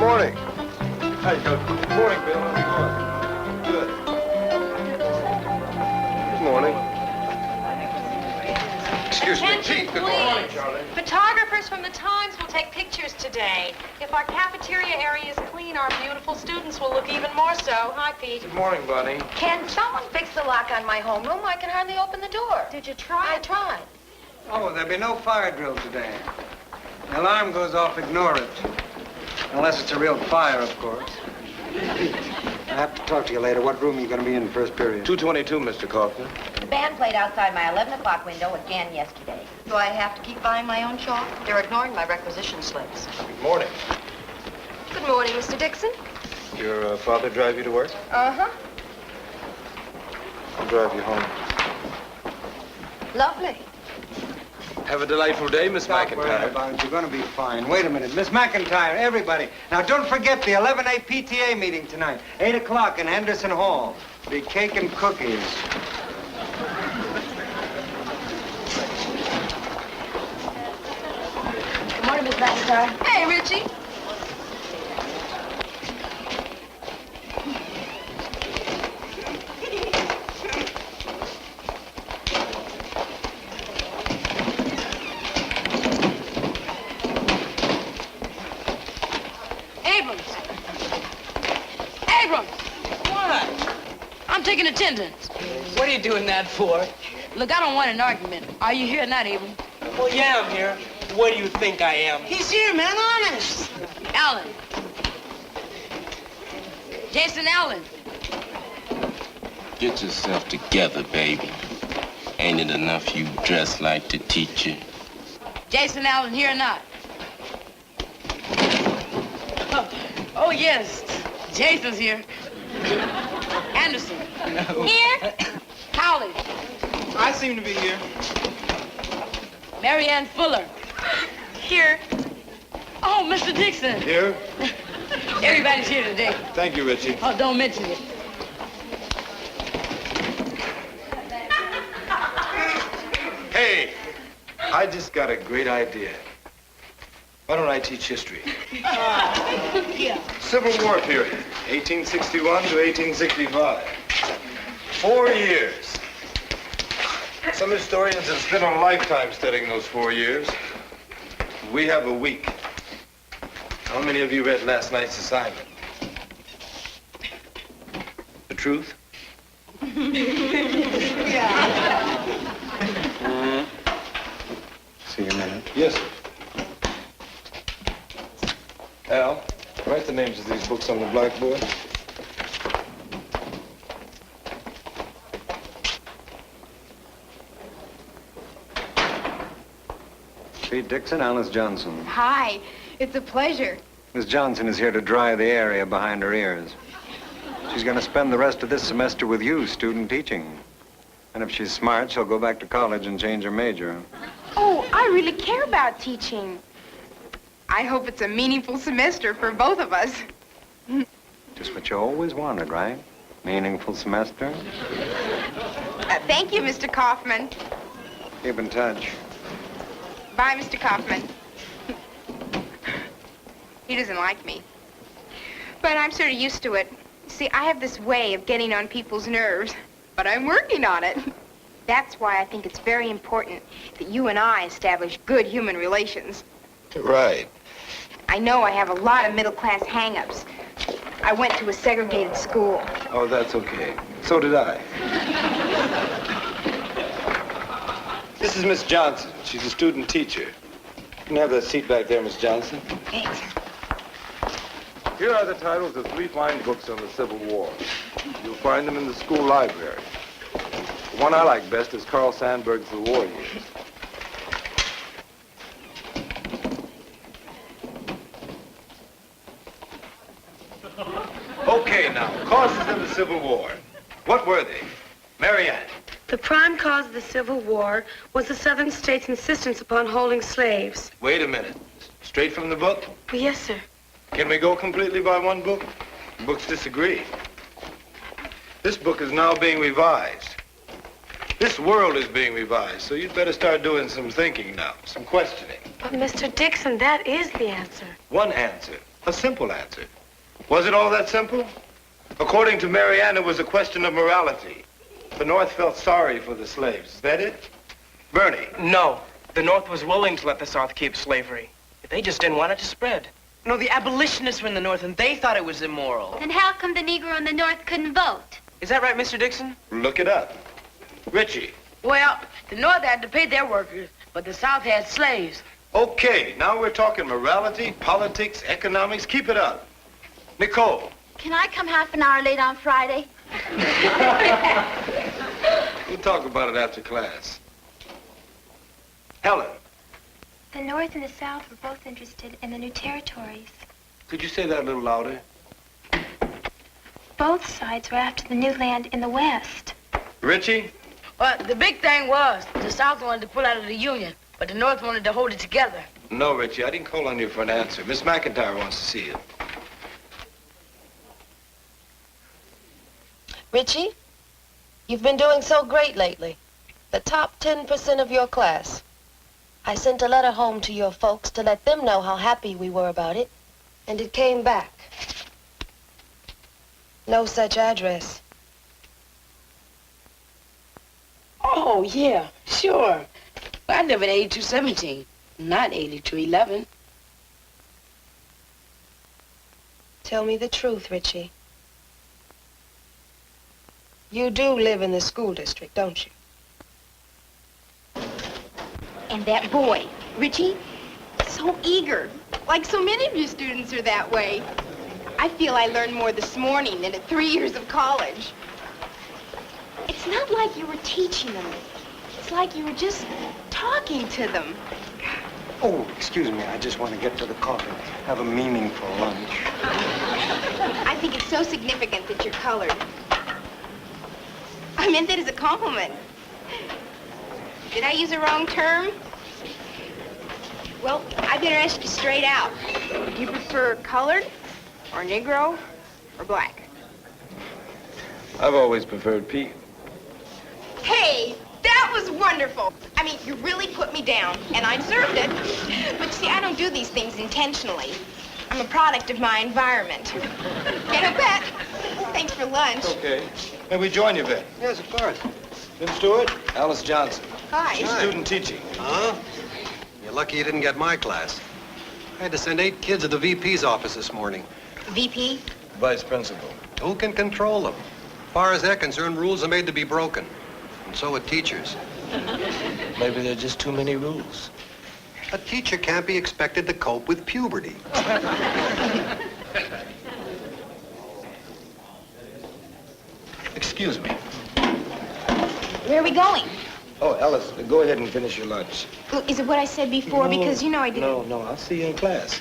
morning. Hi, Joe. Good morning, Bill. How's it going? Good. Good morning. Excuse me, Attention, Pete. Good morning, please. Charlie. Photographers from the Times will take pictures today. If our cafeteria area is clean, our beautiful students will look even more so. Hi, Pete. Good morning, Bunny. Can someone fix the lock on my homeroom? I can hardly open the door. Did you try? I tried. Oh, there'll be no fire drill today. The alarm goes off, ignore it. Unless it's a real fire, of course. I have to talk to you later. What room are you going to be in first period? 222, Mr. Kaufman. The band played outside my 11 o'clock window again yesterday. Do I have to keep buying my own chalk? They're ignoring my requisition slips. Good morning. Good morning, Mr. Dixon. Your father drive you to work? Uh-huh. I'll drive you home. Lovely. Have a delightful day, Miss Stop worrying McIntyre. about it. You're going to be fine. Wait a minute. Miss McIntyre, everybody. Now, don't forget the 11A PTA meeting tonight. 8 o'clock in Henderson Hall. Be cake and cookies. Good morning, Miss McIntyre. Hey, Richie. I'm taking attendance. What are you doing that for? Look, I don't want an argument. Are you here or not, Abram? Well, yeah, I'm here. What do you think I am? He's here, man, honest. Allen. Jason Allen. Get yourself together, baby. Ain't it enough you dress like the teacher? Jason Allen here or not? Oh, yes. Jason's here. Anderson. Here. Howley. I seem to be here. Mary Ann Fuller. Here. Oh, Mr. Dixon. Here? Everybody's here today. Thank you, Richie. Oh, don't mention it. Hey, I just got a great idea. Why don't I teach history? Yeah. Civil War period, 1861 to 1865. 4 years. Some historians have spent a lifetime studying those 4 years. We have a week. How many of you read last night's assignment? The truth? See you in a minute. Yes, sir. Al, write the names of these books on the blackboard. Pete Dixon, Alice Johnson. Hi, it's a pleasure. Miss Johnson is here to dry the area behind her ears. She's going to spend the rest of this semester with you, student teaching. And if she's smart, she'll go back to college and change her major. Oh, I really care about teaching. I hope it's a meaningful semester for both of us. Just what you always wanted, right? Meaningful semester. Thank you, Mr. Kaufman. Keep in touch. Bye, Mr. Kaufman. He doesn't like me. But I'm sort of used to it. See, I have this way of getting on people's nerves, but I'm working on it. That's why I think it's very important that you and I establish good human relations. Right. I know I have a lot of middle-class hang-ups. I went to a segregated school. Oh, that's okay. So did I. This is Miss Johnson. She's a student teacher. You can have that seat back there, Miss Johnson. Thanks. Here are the titles of 3 fine books on the Civil War. You'll find them in the school library. The one I like best is Carl Sandburg's The War Years. Okay, now, causes of the Civil War. What were they? Mary Ann. The prime cause of the Civil War was the Southern states' insistence upon holding slaves. Wait a minute. Straight from the book? Oh, yes, sir. Can we go completely by one book? The books disagree. This book is now being revised. This world is being revised, so you'd better start doing some thinking now, some questioning. But, Mr. Dixon, that is the answer. One answer. A simple answer. Was it all that simple? According to Marianne, it was a question of morality. The North felt sorry for the slaves. Is that it? Bernie. No. The North was willing to let the South keep slavery. They just didn't want it to spread. No, the abolitionists were in the North, and they thought it was immoral. Then how come the Negro in the North couldn't vote? Is that right, Mr. Dixon? Look it up. Richie. Well, the North had to pay their workers, but the South had slaves. Okay, now we're talking morality, politics, economics. Keep it up. Nicole. Can I come half an hour late on Friday? We'll talk about it after class. Helen. The North and the South were both interested in the new territories. Could you say that a little louder? Both sides were after the new land in the West. Richie? Well, the big thing was the South wanted to pull out of the Union, but the North wanted to hold it together. No, Richie, I didn't call on you for an answer. Miss McIntyre wants to see you. Richie, you've been doing so great lately. The top 10% of your class. I sent a letter home to your folks to let them know how happy we were about it, and it came back. No such address. Oh, yeah, sure. I live at 8217, not 8211. Tell me the truth, Richie. You do live in the school district, don't you? And that boy, Richie, so eager. Like so many of your students are that way. I feel I learned more this morning than at 3 years of college. It's not like you were teaching them. It's like you were just talking to them. Oh, excuse me. I just want to get to the coffee. Have a meaningful lunch. I think it's so significant that you're colored. I meant that as a compliment. Did I use a wrong term? Well, I better ask you straight out. Do you prefer colored, or Negro, or black? I've always preferred Pete. Hey, that was wonderful. I mean, you really put me down, and I deserved it. But see, I don't do these things intentionally. I'm a product of my environment. Get a bet. Thanks for lunch. Okay. May we join you, Ben? Yes, of course. Jim Stewart? Alice Johnson. Hi. Student teaching. Huh? You're lucky you didn't get my class. I had to send 8 kids to the VP's office this morning. VP? Vice principal. Who can control them? As far as they're concerned, rules are made to be broken. And so are teachers. Maybe there are just too many rules. A teacher can't be expected to cope with puberty. Excuse me. Where are we going? Oh, Alice, go ahead and finish your lunch. Well, is it what I said before? No, because you know I didn't. No, I'll see you in class.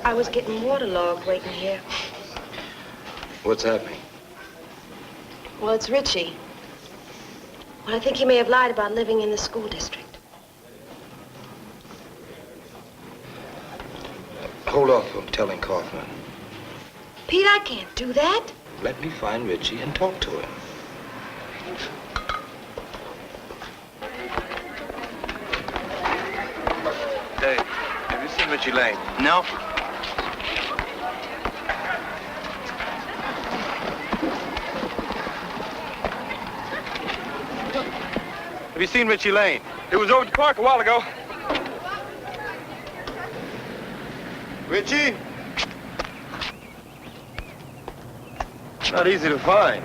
I was getting waterlogged waiting here. What's happening? Well, it's Richie. Well, I think he may have lied about living in the school district. Hold off from telling Kaufman. Pete, I can't do that. Let me find Richie and talk to him. Hey, have you seen Richie Lane? No. Have you seen Richie Lane? It was over at the park a while ago. Richie? Not easy to find.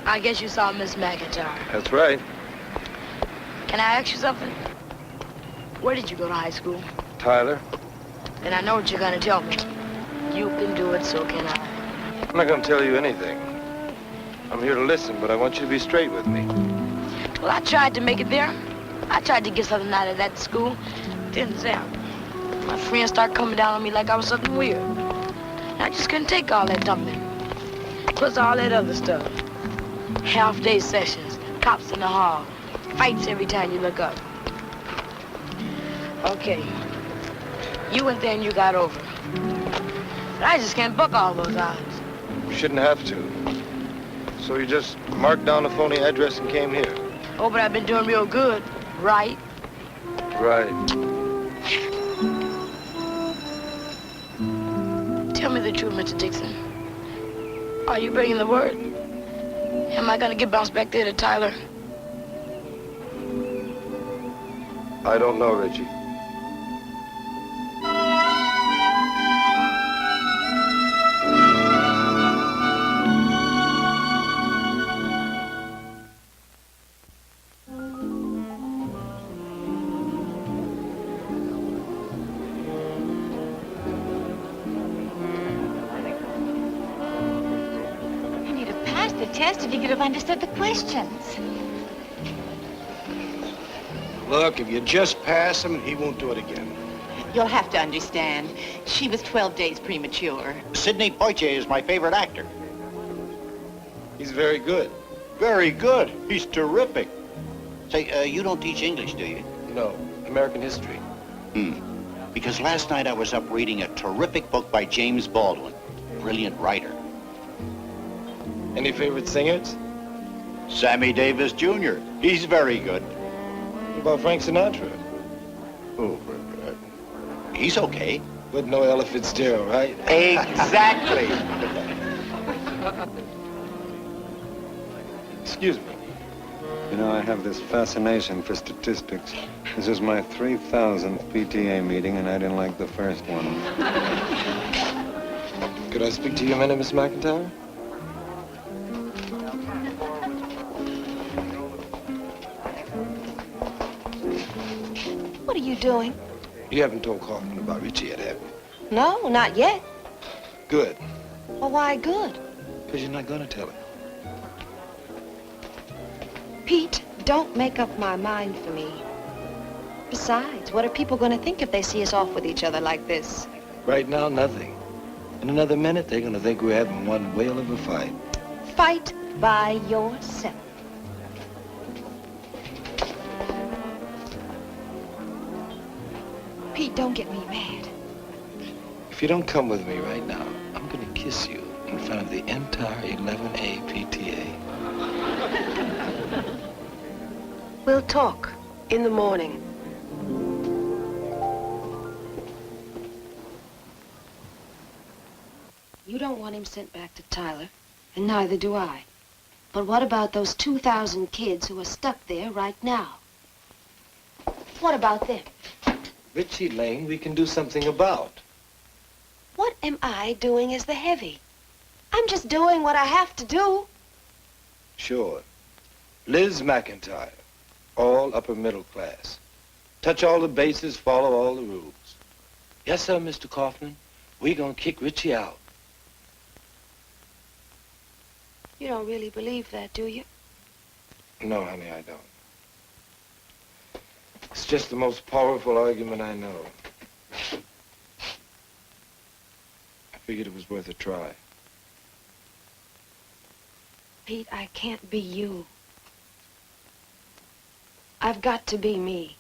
I guess you saw Miss McIntyre. That's right. Can I ask you something? Where did you go to high school? Tyler? Then I know what you're gonna tell me. You can do it, so can I. I'm not going to tell you anything. I'm here to listen, but I want you to be straight with me. Well, I tried to make it there. I tried to get something out of that school. Didn't sound. My friends started coming down on me like I was something weird. And I just couldn't take all that dumping. Plus all that other stuff. Half-day sessions, cops in the hall, fights every time you look up. Okay. You went there and you got over. But I just can't buck all those odds. You shouldn't have to. So you just marked down a phony address and came here. Oh, but I've been doing real good, right? Right. Tell me the truth, Mr. Dixon. Are you bringing the word? Am I gonna get bounced back there to Tyler? I don't know, Richie. You need to pass the test if you could have understood the questions. Look, if you just pass him, he won't do it again. You'll have to understand. She was 12 days premature. Sidney Poitier is my favorite actor. He's very good. Very good. He's terrific. Say, you don't teach English, do you? No, American history. Because last night I was up reading a terrific book by James Baldwin. Brilliant writer. Any favorite singers? Sammy Davis Jr. He's very good. What about Frank Sinatra? Oh, he's okay. But no Ella Fitzgerald, right? Exactly. Excuse me. You know, I have this fascination for statistics. This is my 3,000th PTA meeting, and I didn't like the first one. Could I speak to you a minute, Miss McIntyre? What are you doing? You haven't told Kaufman about Richie yet, have you? No, not yet. Good. Well, why good? Because you're not going to tell him. Pete, don't make up my mind for me. Besides, what are people going to think if they see us off with each other like this? Right now, nothing. In another minute, they're going to think we're having one whale of a fight. Fight by yourself. Pete, don't get me mad. If you don't come with me right now, I'm going to kiss you in front of the entire 11A PTA. We'll talk in the morning. You don't want him sent back to Tyler, and neither do I. But what about those 2,000 kids who are stuck there right now? What about them? Richie Lane, we can do something about. What am I doing as the heavy? I'm just doing what I have to do. Sure. Liz McIntyre, all upper middle class. Touch all the bases, follow all the rules. Yes, sir, Mr. Kaufman. We're gonna kick Richie out. You don't really believe that, do you? No, honey, I don't. It's just the most powerful argument I know. I figured it was worth a try. Pete, I can't be you. I've got to be me.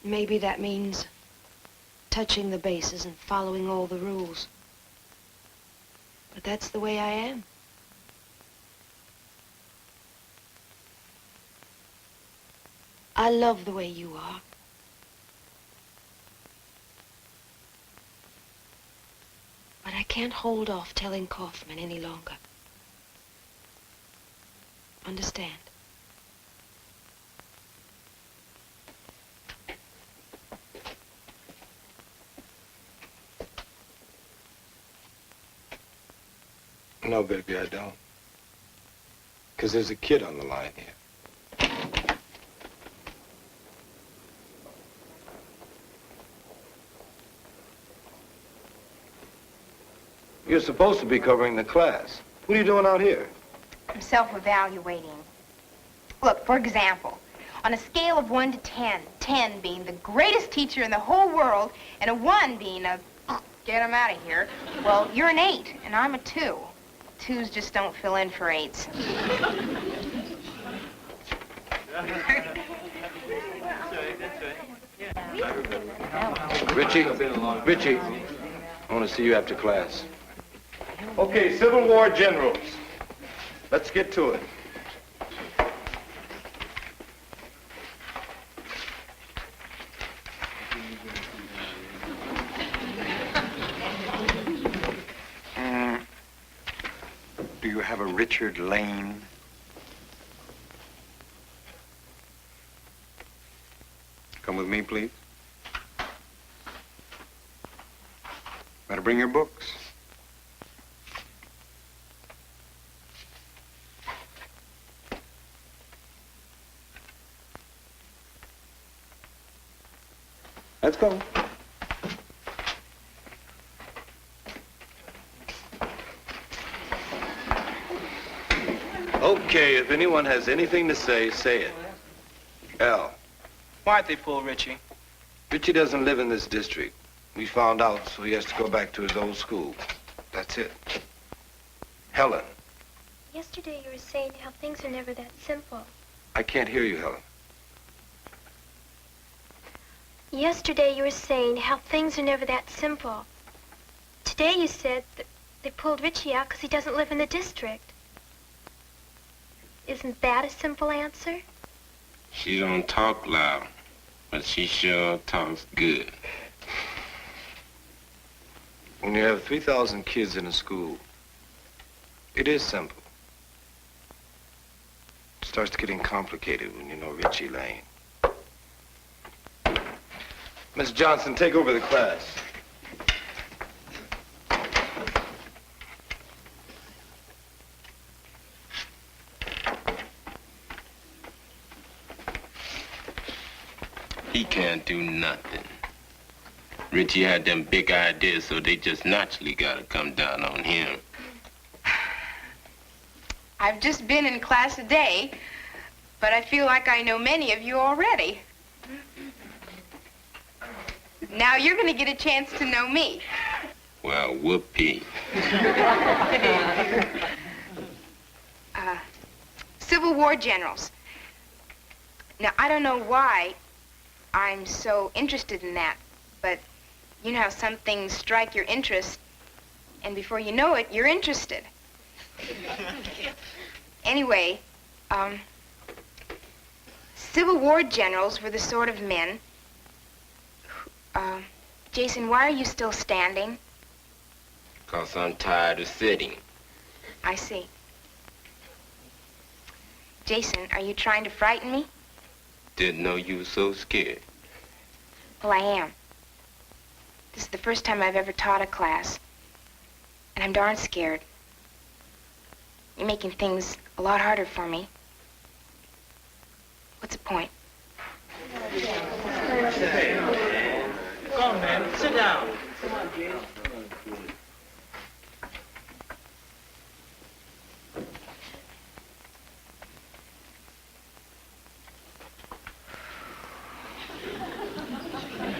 Maybe that means touching the bases and following all the rules. But that's the way I am. I love the way you are. But I can't hold off telling Kaufman any longer. Understand? No, baby, I don't. Because there's a kid on the line here. You're supposed to be covering the class. What are you doing out here? I'm self-evaluating. Look, for example, on a scale of 1 to 10, 10 being the greatest teacher in the whole world, and a 1 being a get him out of here, well, you're an 8, and I'm a 2. 2s just don't fill in for 8s. Richie, I want to see you after class. Okay, Civil War generals. Let's get to it. Do you have a Richard Lane? Come with me, please. Better bring your books. Let's go. Okay, if anyone has anything to say, say it. Al. Why'd they pull Richie? Richie doesn't live in this district. We found out, so he has to go back to his old school. That's it. Helen. Yesterday you were saying how things are never that simple. I can't hear you, Helen. Yesterday you were saying how things are never that simple. Today you said that they pulled Richie out because he doesn't live in the district. Isn't that a simple answer? She don't talk loud, but she sure talks good. When you have 3,000 kids in a school, it is simple. It starts getting complicated when you know Richie Lane. Miss Johnson, take over the class. He can't do nothing. Richie had them big ideas, so they just naturally gotta come down on him. I've just been in class a day, but I feel like I know many of you already. Now you're going to get a chance to know me. Well, whoopee. Civil War generals. Now, I don't know why I'm so interested in that, but you know how some things strike your interest, and before you know it, you're interested. Anyway, Civil War generals were the sort of men who, Jason, why are you still standing? 'Cause I'm tired of sitting. I see. Jason, are you trying to frighten me? Didn't know you were so scared. Well, I am. This is the first time I've ever taught a class, and I'm darn scared. You're making things a lot harder for me. What's the point? Go on, man. Sit down. Come on, James.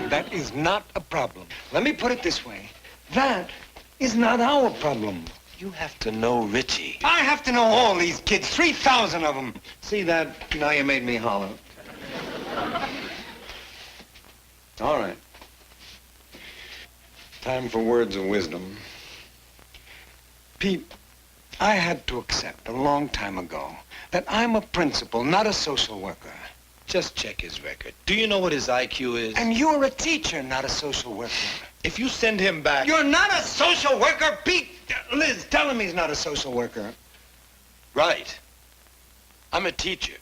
That is not a problem. Let me put it this way. That is not our problem. You have to know Richie. I have to know all these kids, 3,000 of them. See that? Now you made me holler. All right. Time for words of wisdom. Pete, I had to accept a long time ago that I'm a principal, not a social worker. Just check his record. Do you know what his IQ is? And you're a teacher, not a social worker. If you send him back... You're not a social worker, Pete! Liz, tell him he's not a social worker. Right. I'm a teacher.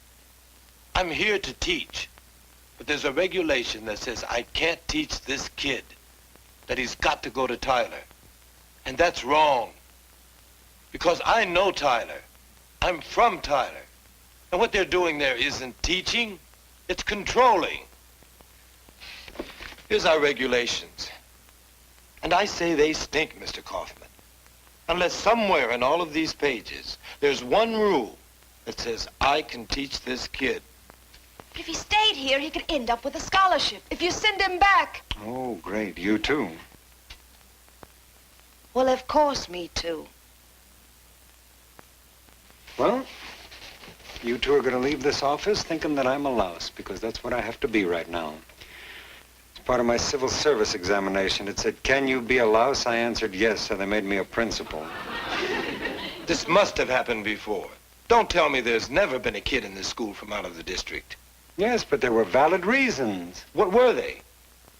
I'm here to teach. But there's a regulation that says I can't teach this kid, that he's got to go to Tyler. And that's wrong. Because I know Tyler. I'm from Tyler. And what they're doing there isn't teaching, it's controlling. Here's our regulations. And I say they stink, Mr. Kaufman. Unless somewhere in all of these pages, there's one rule that says I can teach this kid. But if he stayed here, he could end up with a scholarship. If you send him back... Oh, great. You too. Well, of course, me too. Well, you two are going to leave this office thinking that I'm a louse, because that's what I have to be right now. It's part of my civil service examination. It said, can you be a louse? I answered yes, so they made me a principal. This must have happened before. Don't tell me there's never been a kid in this school from out of the district. Yes, but there were valid reasons. What were they?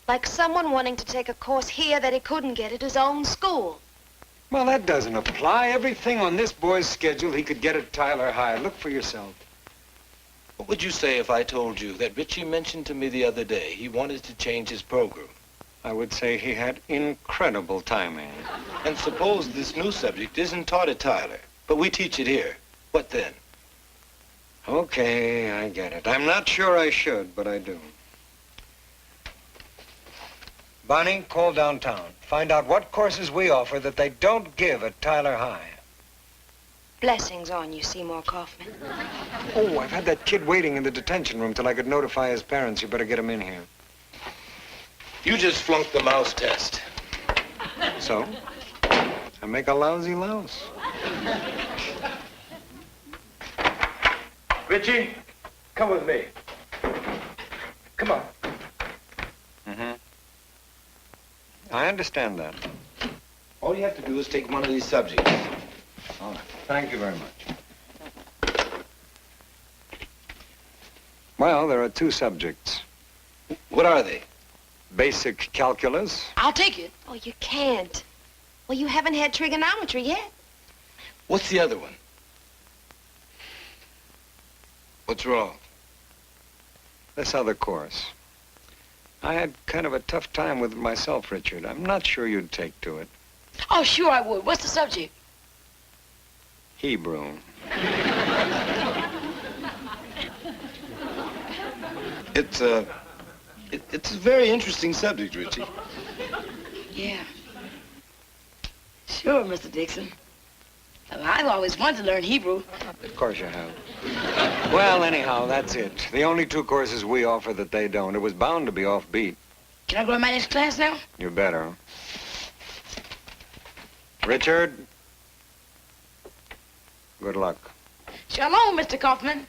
Like someone wanting to take a course here that he couldn't get at his own school. Well, that doesn't apply. Everything on this boy's schedule he could get at Tyler High. Look for yourself. What would you say if I told you that Richie mentioned to me the other day he wanted to change his program? I would say he had incredible timing. And suppose this new subject isn't taught at Tyler, but we teach it here. What then? Okay, I get it. I'm not sure I should, but I do. Bonnie, call downtown. Find out what courses we offer that they don't give at Tyler High. Blessings on you, Seymour Kaufman. Oh, I've had that kid waiting in the detention room till I could notify his parents. You better get him in here. You just flunked the mouse test. So? I make a lousy louse. Richie, come with me. Come on. Mm-hmm. I understand that. All you have to do is take one of these subjects. All right. Thank you very much. Well, there are two subjects. What are they? Basic calculus. I'll take it. Oh, you can't. Well, you haven't had trigonometry yet. What's the other one? What's wrong? This other course. I had kind of a tough time with it myself, Richard. I'm not sure you'd take to it. Oh, sure I would. What's the subject? Hebrew. It's a very interesting subject, Richie. Yeah. Sure, Mr. Dixon. I've always wanted to learn Hebrew. Of course you have. Well, anyhow, that's it. The only two courses we offer that they don't. It was bound to be offbeat. Can I go to my next class now? You better. Richard. Good luck. Shalom, Mr. Kaufman.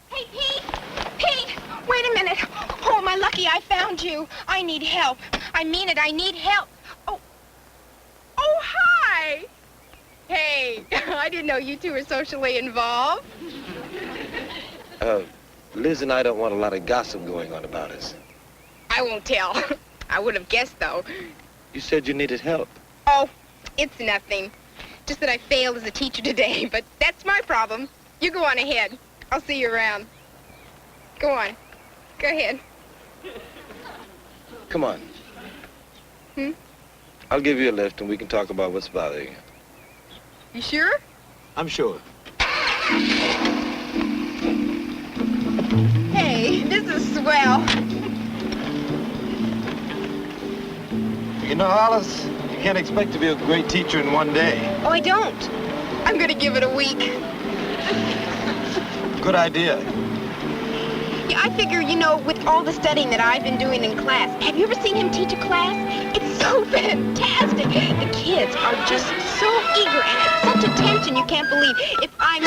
Hey, Pete! Pete! Wait a minute. Oh, my lucky, I found you. I need help. I mean it, I need help. Oh. Oh, hi! Hey, I didn't know you two were socially involved. Liz and I don't want a lot of gossip going on about us. I won't tell. I would have guessed, though. You said you needed help. Oh, it's nothing. Just that I failed as a teacher today, but that's my problem. You go on ahead. I'll see you around. Go on. Go ahead. Come on. Hmm? I'll give you a lift and we can talk about what's bothering you. You sure? I'm sure. Hey, this is swell. You know, Alice, you can't expect to be a great teacher in one day. Oh, I don't. I'm gonna give it a week. Good idea. Yeah, I figure, you know, with all the studying that I've been doing in class, have you ever seen him teach a class? It's so fantastic. The kids are just so eager and at such attention you can't believe. If I'm